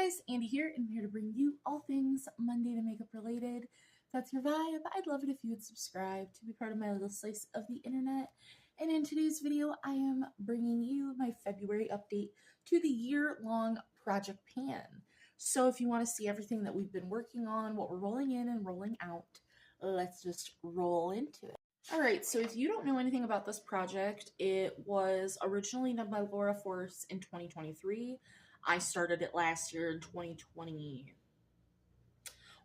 guys, Andy here, and I'm here to bring you all things Monday to makeup related. If that's your vibe, I'd love it if you would subscribe to be part of my little slice of the internet. And in today's video, I am bringing you my February update to the year-long project pan. So if you want to see everything that we've been working on, what we're rolling in and rolling out, let's just roll into it. Alright, so if you don't know anything about this project, it was originally done by Laura Force in 2023. I started it last year in 2020.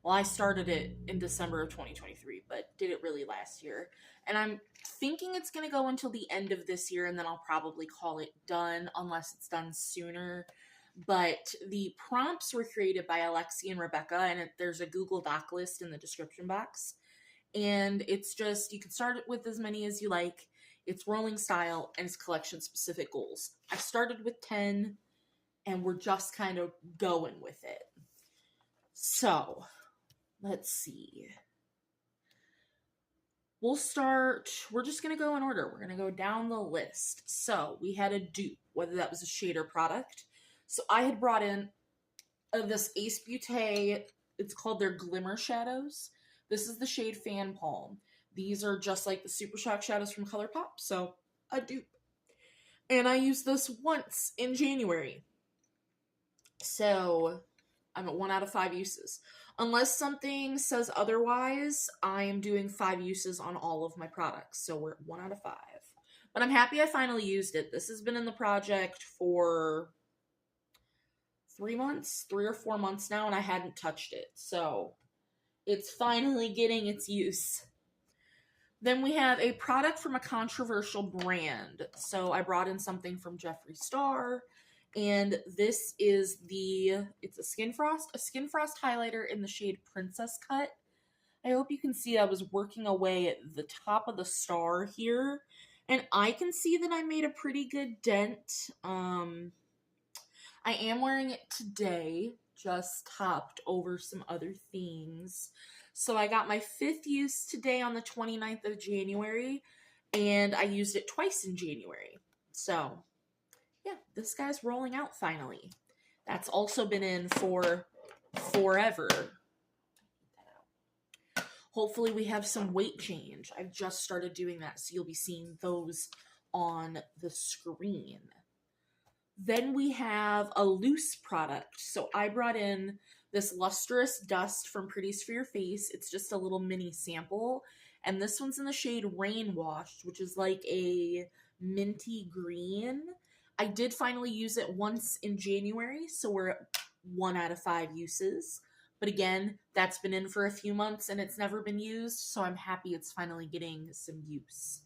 Well, I started it in December of 2023, but did it really last year. And I'm thinking it's going to go until the end of this year, and then I'll probably call it done, unless it's done sooner. But the prompts were created by Alexy and Rebecca, and there's a Google Doc list in the description box. And it's just, you can start it with as many as you like. It's rolling style, and it's collection-specific goals. I started with 10, and we're just kind of going with it. So, let's see. We'll start, we're just going to go in order. We're going to go down the list. So, we had a dupe, whether that was a shade or product. So, I had brought in this TYS Beauty, it's called their Glimmer Shadows. This is the shade Fan Palm. These are just like the Super Shock shadows from ColourPop, so a dupe. And I used this once in January. So I'm at 1 out of 5 uses. Unless something says otherwise, I am doing 5 uses on all of my products. So we're at 1 out of 5. But I'm happy I finally used it. This has been in the project for 3 or 4 months now, and I hadn't touched it. So it's finally getting its use. Then we have a product from a controversial brand. So I brought in something from Jeffree Star. And this is it's a Skin Frost highlighter in the shade Princess Cut. I hope you can see I was working away at the top of the star here. And I can see that I made a pretty good dent. I am wearing it today, just topped over some other things. So I got my 5th use today on the 29th of January, and I used it twice in January. So yeah, this guy's rolling out finally. That's also been in for forever. Hopefully we have some weight change. I've just started doing that, so you'll be seeing those on the screen. Then we have a loose product. So I brought in this Lustrous Dust from Pretties for Your Face. It's just a little mini sample. And this one's in the shade Rain Washed, which is like a minty green. I did finally use it once in January, so we're at 1 out of 5 uses. But again, that's been in for a few months and it's never been used, so I'm happy it's finally getting some use.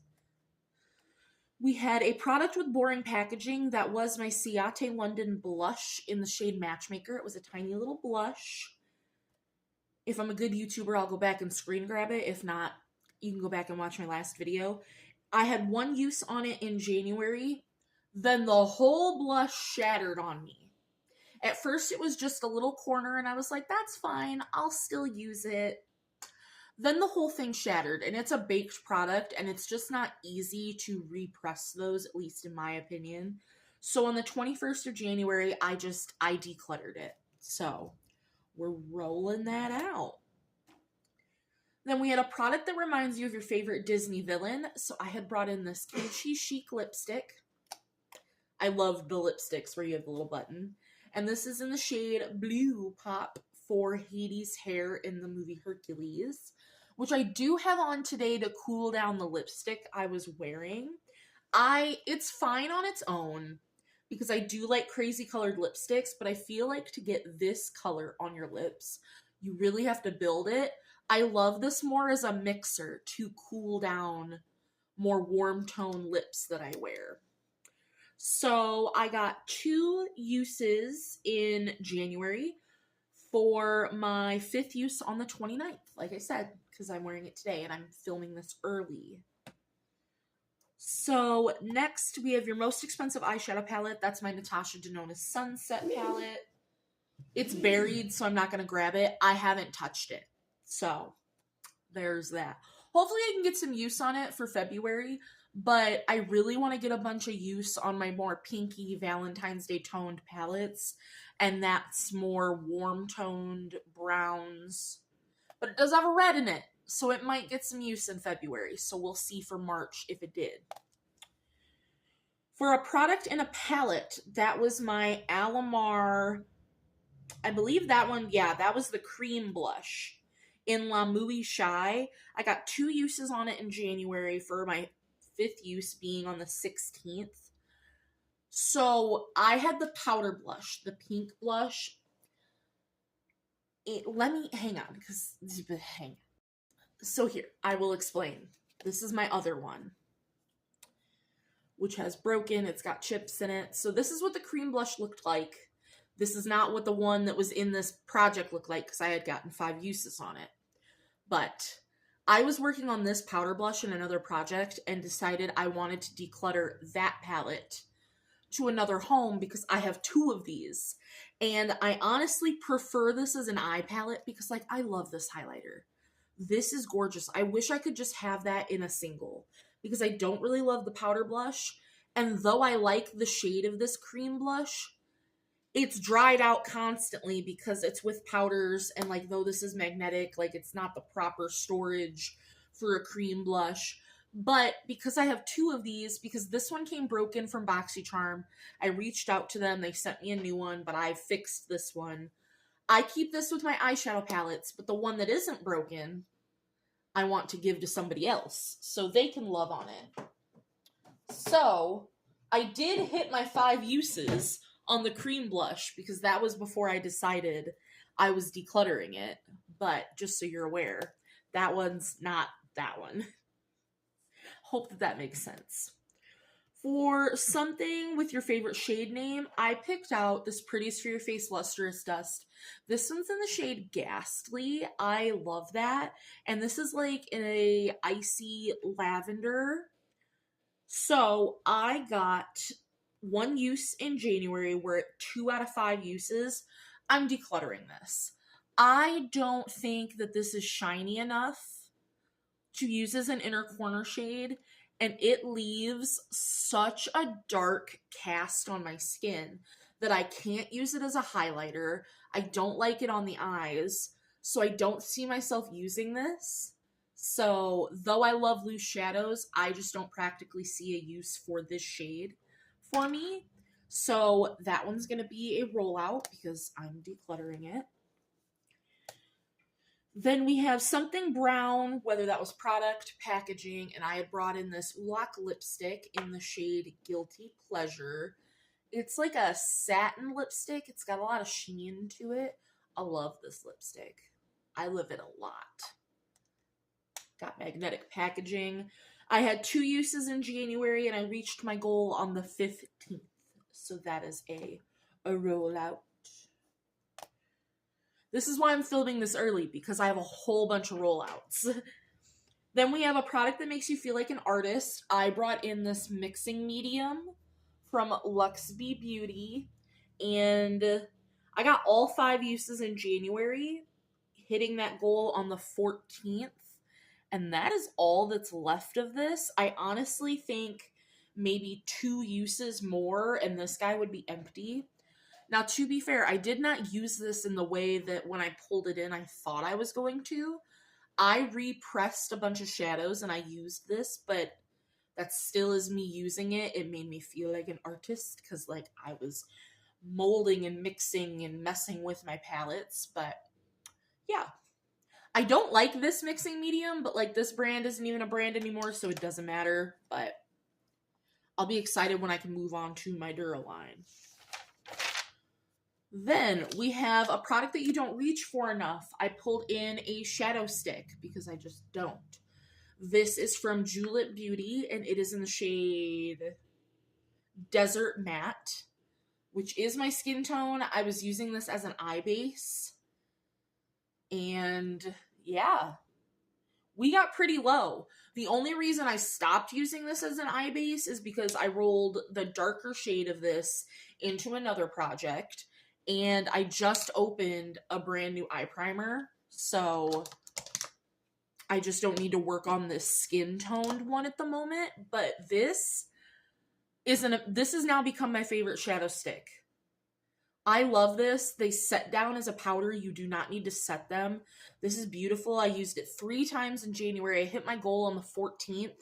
We had a product with boring packaging that was my Ciate London blush in the shade Matchmaker. It was a tiny little blush. If I'm a good YouTuber, I'll go back and screen grab it. If not, you can go back and watch my last video. I had 1 use on it in January. Then the whole blush shattered on me. At first, it was just a little corner, and I was like, that's fine. I'll still use it. Then the whole thing shattered, and it's a baked product, and it's just not easy to repress those, at least in my opinion. So on the 21st of January, I decluttered it. So we're rolling that out. Then we had a product that reminds you of your favorite Disney villain. So I had brought in this Kimchi Chic lipstick. I love the lipsticks where you have the little button. And this is in the shade Blue Pop for Hades' hair in the movie Hercules, which I do have on today to cool down the lipstick I was wearing. It's fine on its own because I do like crazy colored lipsticks, but I feel like to get this color on your lips, you really have to build it. I love this more as a mixer to cool down more warm tone lips that I wear. So I got 2 uses in January for my 5th use on the 29th, like I said, because I'm wearing it today and I'm filming this early. So next we have your most expensive eyeshadow palette. That's my Natasha Denona Sunset palette. It's buried, so I'm not going to grab it. I haven't touched it. So there's that. Hopefully I can get some use on it for February. But I really want to get a bunch of use on my more pinky Valentine's Day toned palettes. and that's more warm-toned browns. But it does have a red in it, so it might get some use in February. So we'll see for March if it did. For a product in a palette, that was my Alamar, I believe that one, yeah, that was the cream blush in llama Shy. I got 2 uses on it in January, for my 5th use being on the 16th. So I had the powder blush, the pink blush. Let me, hang on, because, hang on. So here, I will explain. This is my other one, which has broken, it's got chips in it. So this is what the cream blush looked like. This is not what the one that was in this project looked like, because I had gotten 5 uses on it. But I was working on this powder blush in another project and decided I wanted to declutter that palette to another home because I have 2 of these. And I honestly prefer this as an eye palette because, like, I love this highlighter. This is gorgeous. I wish I could just have that in a single because I don't really love the powder blush. And though I like the shade of this cream blush, it's dried out constantly because it's with powders, and like, though this is magnetic, like, it's not the proper storage for a cream blush. But because I have 2 of these, because this one came broken from BoxyCharm, I reached out to them, they sent me a new one, but I fixed this one. I keep this with my eyeshadow palettes, but the one that isn't broken, I want to give to somebody else so they can love on it. So I did hit my 5 uses on the cream blush because that was before I decided I was decluttering it. But just so you're aware, that one's not that one. Hope that makes sense. For something with your favorite shade name, I picked out this Pretties for Your Face Lustrous Dust. This one's in the shade Ghastly. I love that. And this is like in a icy lavender. So I got 1 use in January. We're at 2 out of 5 uses. I'm decluttering this. I don't think that this is shiny enough to use as an inner corner shade, and it leaves such a dark cast on my skin that I can't use it as a highlighter. I don't like it on the eyes, so I don't see myself using this. So, though I love loose shadows, I just don't practically see a use for this shade for me. So, that one's going to be a rollout because I'm decluttering it. Then we have something brown, whether that was product, packaging, and I had brought in this Lock lipstick in the shade Guilty Pleasure. It's like a satin lipstick. It's got a lot of sheen to it. I love this lipstick. I live it a lot. Got magnetic packaging. I had 2 uses in January, and I reached my goal on the 15th. So that is a rollout. This is why I'm filming this early, because I have a whole bunch of rollouts. Then we have a product that makes you feel like an artist. I brought in this mixing medium from Alexy Beauty, and I got all 5 uses in January, hitting that goal on the 14th, and that is all that's left of this. I honestly think maybe 2 uses more, and this guy would be empty. Now, to be fair, I did not use this in the way that when I pulled it in, I thought I was going to. I repressed a bunch of shadows and I used this, but that still is me using it. It made me feel like an artist because, like, I was molding and mixing and messing with my palettes, but yeah. I don't like this mixing medium, but, like, this brand isn't even a brand anymore, so it doesn't matter, but I'll be excited when I can move on to my Dura line. Then we have a product that you don't reach for enough. I pulled in a shadow stick because I just don't. This is from Julep Beauty, and it is in the shade Desert Matte, which is my skin tone. I was using this as an eye base, and yeah, we got pretty low. The only reason I stopped using this as an eye base is because I rolled the darker shade of this into another project, and I just opened a brand new eye primer, so I just don't need to work on this skin-toned one at the moment, but this has now become my favorite shadow stick. I love this. They set down as a powder. You do not need to set them. This is beautiful. I used it 3 times in January. I hit my goal on the 14th.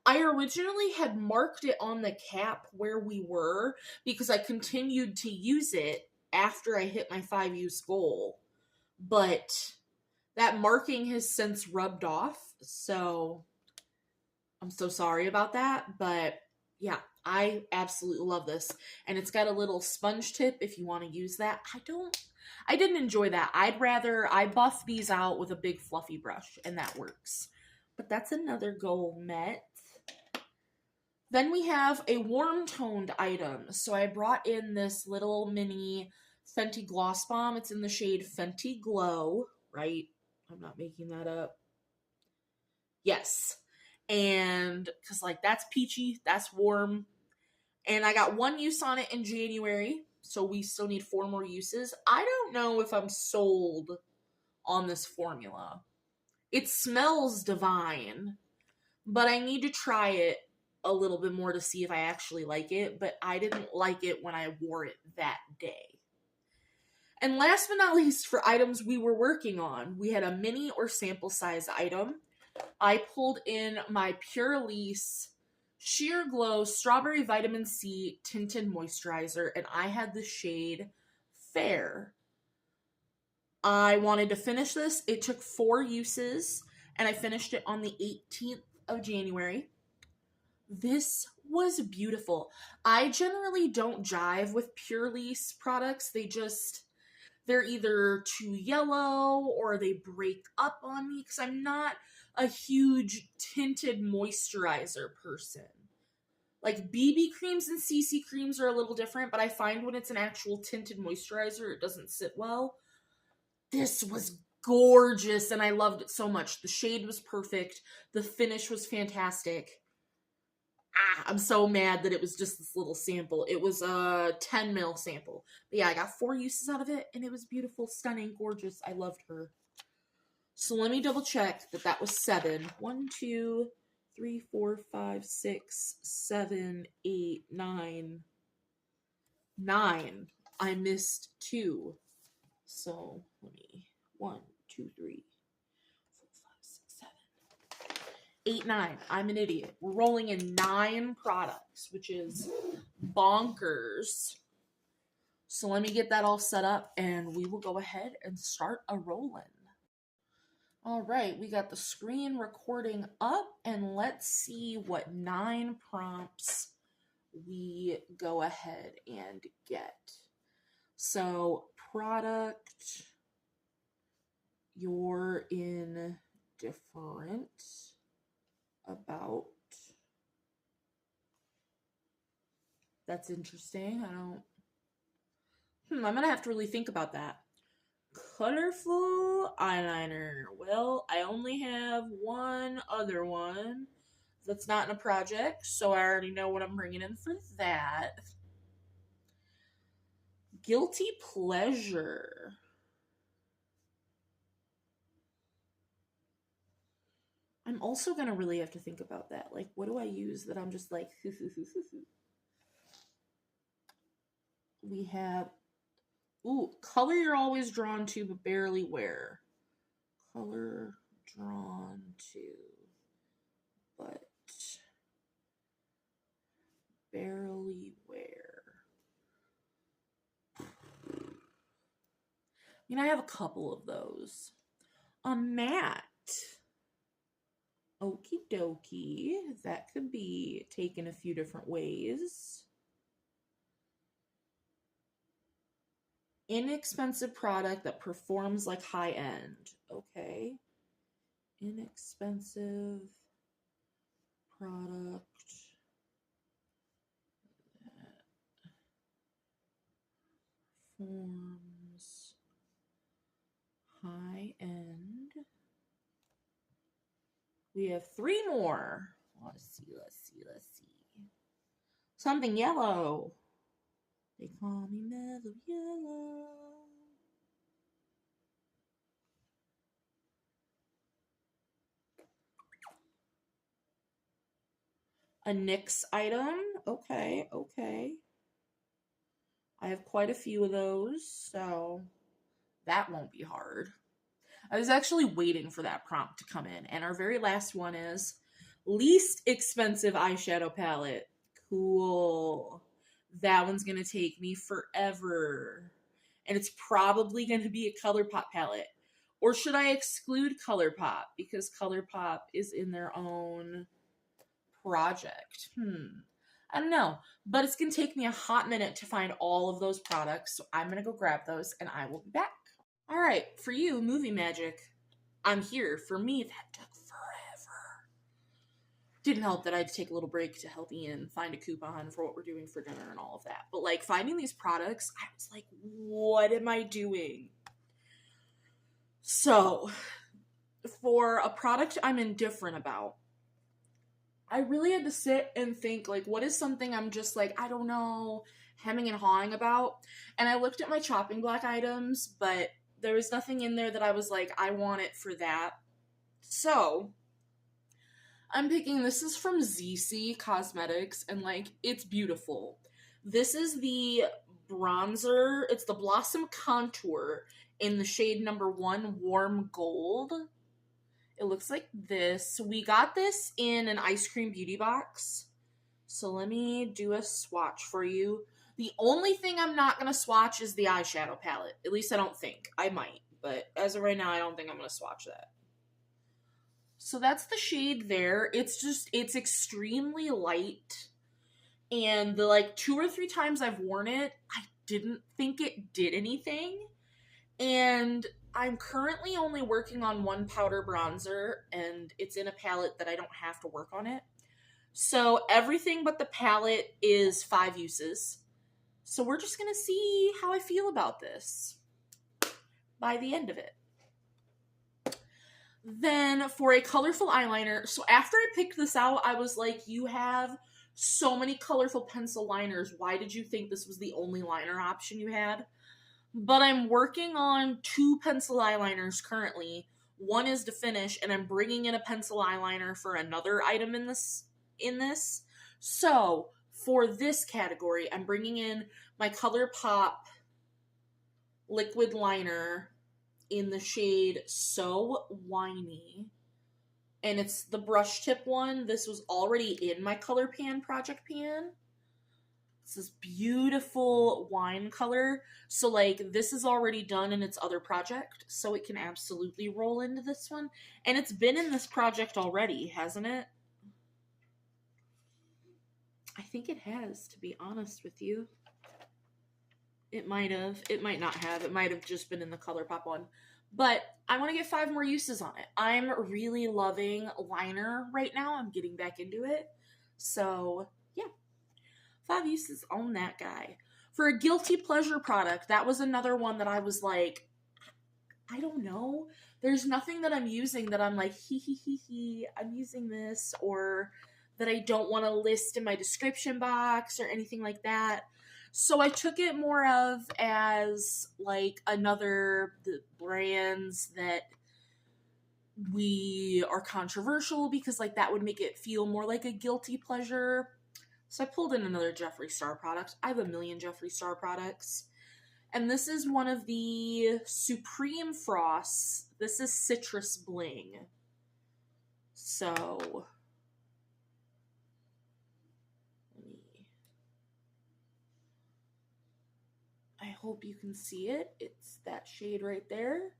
I originally had marked it on the cap where we were because I continued to use it after I hit my 5-use goal. But that marking has since rubbed off, so I'm so sorry about that. But yeah, I absolutely love this. And it's got a little sponge tip if you want to use that. I didn't enjoy that. I buff these out with a big fluffy brush, and that works. But that's another goal met. Then we have a warm toned item. So I brought in this little mini Fenty Gloss Bomb. It's in the shade Fenty Glow, right? I'm not making that up. Yes. And because, like, that's peachy, that's warm. And I got 1 use on it in January, so we still need 4 more uses. I don't know if I'm sold on this formula. It smells divine, but I need to try it a little bit more to see if I actually like it, but I didn't like it when I wore it that day. And last but not least, for items we were working on, we had a mini or sample size item. I pulled in my Purelisse Sheer Glow Strawberry Vitamin C Tinted Moisturizer, and I had the shade Fair. I wanted to finish this. It took 4 uses, and I finished it on the 18th of January. This was beautiful. I generally don't jive with Purelisse products. They're either too yellow or they break up on me because I'm not a huge tinted moisturizer person. Like, BB creams and CC creams are a little different, but I find when it's an actual tinted moisturizer, it doesn't sit well. This was gorgeous, and I loved it so much. The shade was perfect. The finish was fantastic. I'm so mad that it was just this little sample. It was a 10 ml sample. But yeah, I got 4 uses out of it, and it was beautiful, stunning, gorgeous. I loved her. So let me double check that was 7. 1, 2, 3, 4, 5, 6, 7, 8, 9. 9. I missed 2. So let me 1, 2, 3, 4, 5, 6, 7, 8, 9. I'm an idiot. We're rolling in 9 products, which is bonkers. So let me get that all set up, and we will go ahead and start a rolling. All right, we got the screen recording up, and let's see what 9 prompts we go ahead and get. So, product, you're indifferent about. That's interesting. I'm gonna have to really think about that. Colorful eyeliner. Well, I only have 1 other one that's not in a project, so I already know what I'm bringing in for that. Guilty pleasure. I'm also gonna really have to think about that. Like, what do I use that I'm just like, we have, color you're always drawn to but barely wear. Color drawn to but barely wear. I mean, I have a couple of those. A matte. Okie dokie. That could be taken a few different ways. Inexpensive product that performs like high end. Okay. Inexpensive product that performs high end. We have 3 more. Let's see. Something yellow. They call me Mellow Yellow. A NYX item. Okay. I have quite a few of those, so that won't be hard. I was actually waiting for that prompt to come in, and our very last one is least expensive eyeshadow palette. Cool. That one's going to take me forever. And it's probably going to be a ColourPop palette. Or should I exclude ColourPop? Because ColourPop is in their own project. I don't know. But it's going to take me a hot minute to find all of those products. So I'm going to go grab those and I will be back. All right. For you, Movie Magic, I'm here. For me, that took forever. Didn't help that I had to take a little break to help Ian find a coupon for what we're doing for dinner and all of that. But like finding these products, I was like, what am I doing? So for a product I'm indifferent about, I really had to sit and think, like, what is something I'm just like, I don't know, hemming and hawing about? And I looked at my chopping block items, but there was nothing in there that I was like, I want it for that. So I'm picking, this is from Zeesea Cosmetics, and like, it's beautiful. This is the bronzer, it's the Blossom Contour in the shade number 1, Warm Gold. It looks like this. We got this in an ice cream beauty box. So let me do a swatch for you. The only thing I'm not going to swatch is the eyeshadow palette. At least I don't think. I might. But as of right now, I don't think I'm going to swatch that. So that's the shade there. It's extremely light. And the like 2 or 3 times I've worn it, I didn't think it did anything. And I'm currently only working on one powder bronzer, and it's in a palette that I don't have to work on it. So everything but the palette is 5 uses. So we're just going to see how I feel about this by the end of it. Then for a colorful eyeliner, so after I picked this out, I was like, you have so many colorful pencil liners. Why did you think this was the only liner option you had? But I'm working on 2 pencil eyeliners currently. One is to finish, and I'm bringing in a pencil eyeliner for another item in this. So for this category, I'm bringing in my ColourPop liquid liner in the shade So Whiny. And it's the brush tip one. This was already in my color pan project pan. It's this beautiful wine color. So like this is already done in its other project. So it can absolutely roll into this one. And it's been in this project already, hasn't it? I think it has, to be honest with you. It might have. It might not have. It might have just been in the ColourPop one. But I want to get 5 more uses on it. I'm really loving liner right now. I'm getting back into it. So, yeah. 5 uses on that guy. For a guilty pleasure product, that was another one that I was like, I don't know. There's nothing that I'm using that I'm like, I'm using this, or that I don't want to list in my description box or anything like that. So I took it more of as like the brands that we are controversial, because like that would make it feel more like a guilty pleasure. So I pulled in another Jeffree Star product. I have a million Jeffree Star products. And this is one of the Supreme Frosts. This is Citrus Bling. So I hope you can see it. It's that shade right there.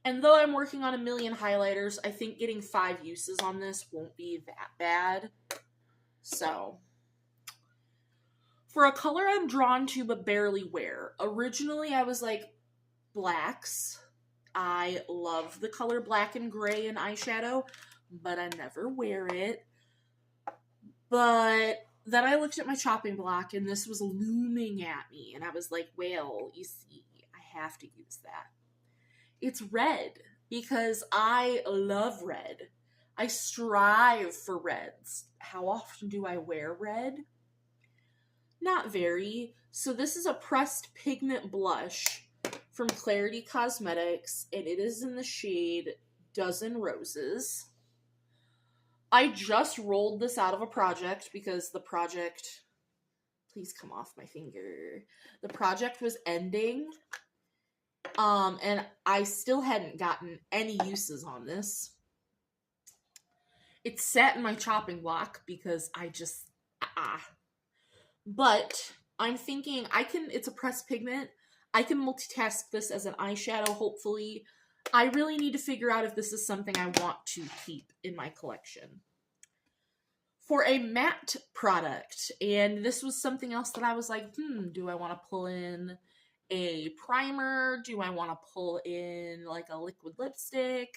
And though I'm working on a million highlighters, I think getting 5 uses on this won't be that bad. So for a color I'm drawn to but barely wear. Originally I was like, blacks. I love the color black and gray in eyeshadow, but I never wear it. But then I looked at my chopping block and this was looming at me, and I was like, well, you see, I have to use that. It's red because I love red. I strive for reds. How often do I wear red? Not very. So this is a pressed pigment blush from Clarity Cosmetics, and it is in the shade Dozen Roses. I just rolled this out of a project because the project Please come off my finger. The project was ending. And I still hadn't gotten any uses on this. It sat in my chopping block because I just, But I'm thinking it's a pressed pigment. I can multitask this as an eyeshadow, hopefully. I really need to figure out if this is something I want to keep in my collection. For a matte product, and this was something else that I was like, do I want to pull in a primer? Do I want to pull in like a liquid lipstick?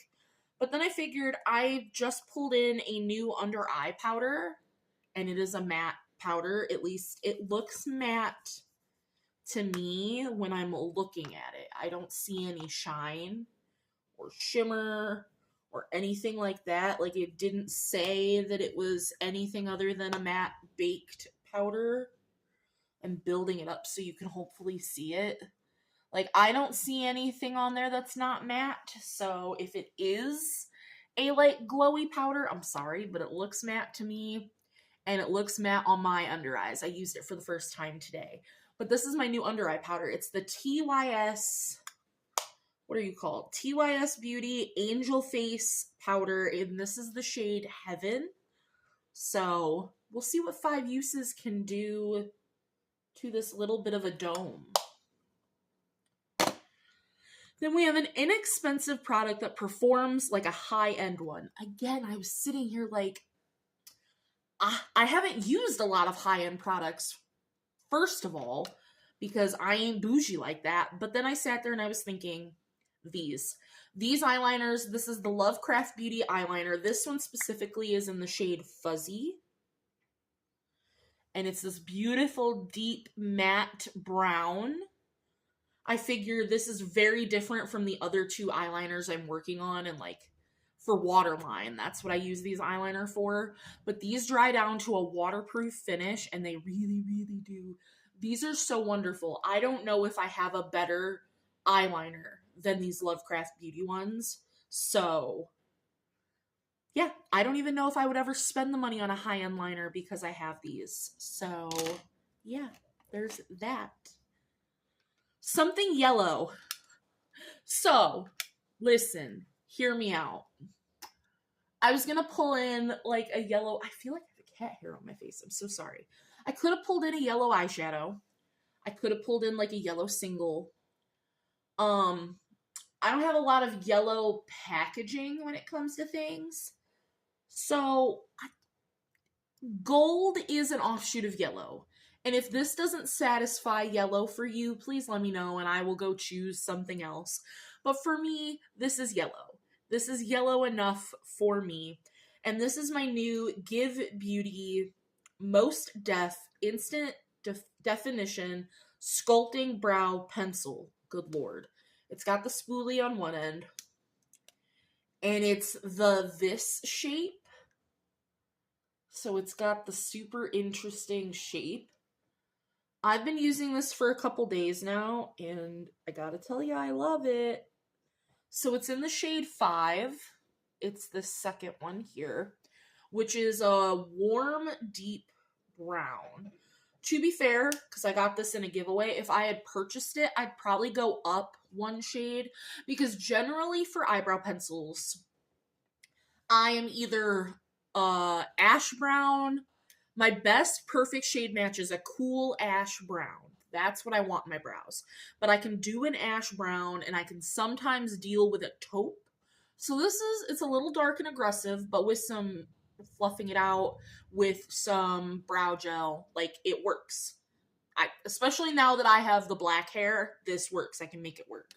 But then I figured I just pulled in a new under eye powder, and it is a matte powder. At least it looks matte to me when I'm looking at it. I don't see any shine or shimmer or anything like that. Like, it didn't say that it was anything other than a matte baked powder. I'm building it up so you can hopefully see it. Like, I don't see anything on there that's not matte, so if it is a light glowy powder, I'm sorry, but it looks matte to me, and it looks matte on my under eyes. I used it for the first time today. But this is my new under eye powder. It's the TYS, what are you called? TYS Beauty Angel Face Powder, and this is the shade Heaven. So, we'll see what 5 uses can do to this little bit of a dome. Then we have an inexpensive product that performs like a high-end one. Again, I was sitting here like, I haven't used a lot of high-end products, first of all, because I ain't bougie like that. But then I sat there and I was thinking, these eyeliners, this is the love+craft+beauty eyeliner. This one specifically is in the shade Fuzzy. And it's this beautiful, deep, matte brown. I figure this is very different from the other 2 eyeliners I'm working on, and like for waterline, that's what I use these eyeliner for. But these dry down to a waterproof finish, and they really, really do. These are so wonderful. I don't know if I have a better eyeliner than these love+craft+beauty ones. So, yeah, I don't even know if I would ever spend the money on a high-end liner because I have these. So, yeah, there's that. Something yellow. So, listen, hear me out. I was gonna pull in like a yellow, I feel like I have a cat hair on my face. I'm so sorry. I could have pulled in a yellow eyeshadow. I could have pulled in like a yellow single. I don't have a lot of yellow packaging when it comes to things. So, gold is an offshoot of yellow. And if this doesn't satisfy yellow for you, please let me know and I will go choose something else. But for me, this is yellow. This is yellow enough for me. And this is my new Give Beauty Most Def Instant Definition Sculpting Brow Pencil. Good Lord. It's got the spoolie on one end. And it's this shape. So it's got the super interesting shape. I've been using this for a couple days now, and I gotta tell you, I love it. So it's in the shade 5. It's the second one here, which is a warm, deep brown. To be fair, because I got this in a giveaway, if I had purchased it, I'd probably go up 1 shade, because generally for eyebrow pencils, I am either ash brown. My best perfect shade match is a cool ash brown. That's what I want in my brows. But I can do an ash brown, and I can sometimes deal with a taupe. So it's a little dark and aggressive, but with some fluffing it out with some brow gel, like, it works. Especially now that I have the black hair, this works. I can make it work.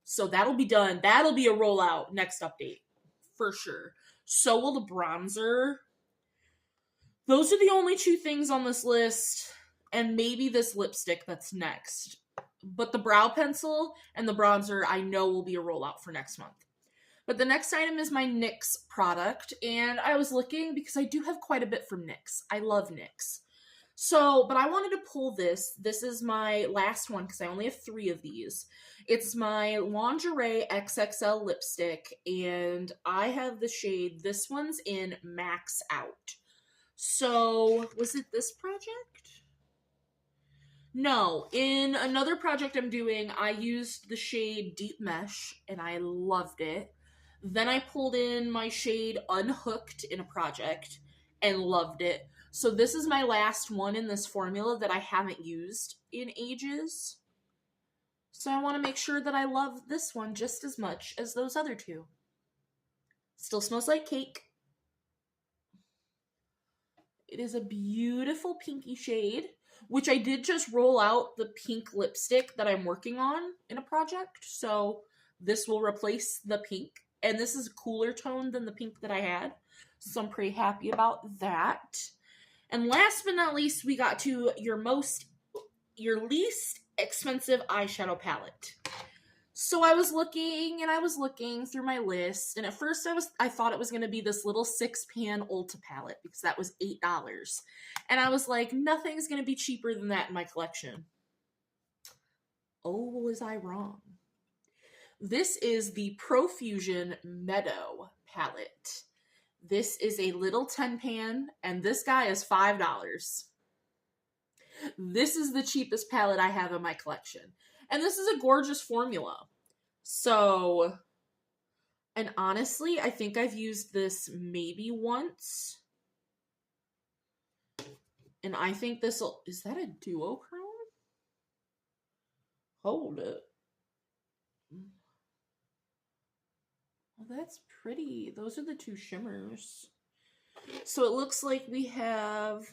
So that'll be done. That'll be a rollout next update, for sure. So will the bronzer. Those are the only 2 things on this list, and maybe this lipstick that's next. But the brow pencil and the bronzer I know will be a rollout for next month. But the next item is my NYX product, and I was looking because I do have quite a bit from NYX. I love NYX. So, but I wanted to pull this. This is my last one because I only have 3 of these. It's my Lingerie XXL lipstick, and I have the shade, this one's in Max Out. So, was it this project? No, in another project I'm doing, I used the shade Deep Mesh, and I loved it. Then I pulled in my shade Unhooked in a project, and loved it. So this is my last one in this formula that I haven't used in ages. So I want to make sure that I love this one just as much as those other two. Still smells like cake. It is a beautiful pinky shade, which I did just roll out the pink lipstick that I'm working on in a project. So this will replace the pink. And this is a cooler tone than the pink that I had. So I'm pretty happy about that. And last but not least, we got to your least expensive eyeshadow palette. So I was looking through my list, and at first I thought it was going to be this little 6-pan Ulta palette because that was $8. And I was like, nothing's going to be cheaper than that in my collection. Oh, was I wrong? This is the Profusion Meadow palette. This is a little 10-pan, and this guy is $5. This is the cheapest palette I have in my collection. And this is a gorgeous formula. So, and honestly, I think I've used this maybe once. And I think this'll, is that a duochrome? Hold it. Well, that's pretty. Those are the two shimmers. So it looks like we have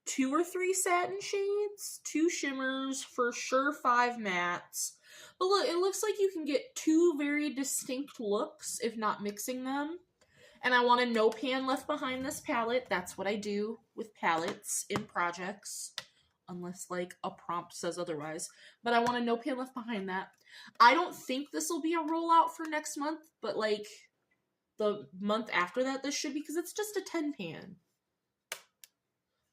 2 or 3 satin shades, 2 shimmers, for sure 5 mattes. But look, it looks like you can get 2 very distinct looks if not mixing them. And I want a no pan left behind this palette. That's what I do with palettes in projects, unless like a prompt says otherwise. But I want a no pan left behind that. I don't think this will be a rollout for next month, but like the month after that this should be, because it's just a 10-pan.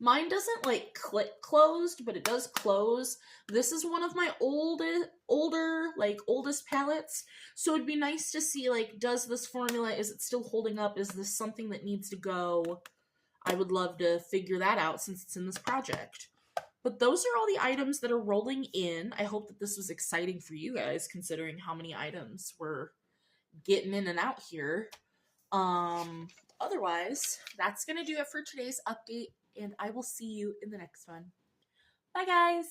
Mine doesn't like click closed, but it does close. This is one of my oldest palettes. So it'd be nice to see, like, does this formula, is it still holding up? Is this something that needs to go? I would love to figure that out since it's in this project. But those are all the items that are rolling in. I hope that this was exciting for you guys, considering how many items we're getting in and out here. Otherwise, that's going to do it for today's update, and I will see you in the next one. Bye, guys!